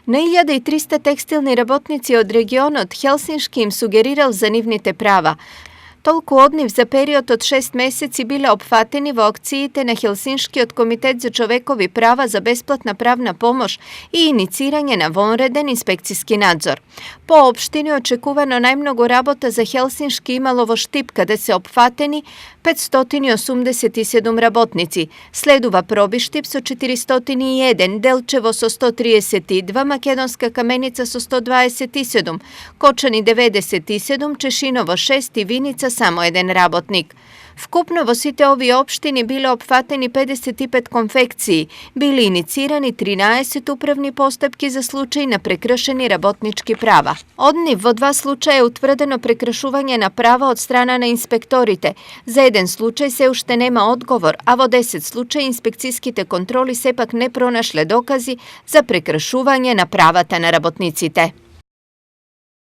На 1300 текстилни работници од регионот Хелсиншки им сугерирал за нивните права. Толку од нив за период од 6 месеци биле опфатени во акциите на Хелсиншкиот комитет за човекови права за бесплатна правна помош и иницирање на вонреден инспекциски надзор. По општини очекувано најмногу работа за Хелсиншки имало во Штип, каде се опфатени 587 работници. Следува Пробиштип со 401, Делчево со 132, Македонска Каменица со 127, Кочани 97, Чешиново 6 и Виница само еден работник. Вкупно во сите овие општини биле опфатени 55 конфекции, били иницирани 13 управни постапки за случаи на прекршени работнички права. Од нив во 2 случаја е утврдено прекршување на права од страна на инспекторите. За еден случај се уште нема одговор, а во 10 случаи инспекцијските контроли сепак не пронашле докази за прекршување на правата на работниците.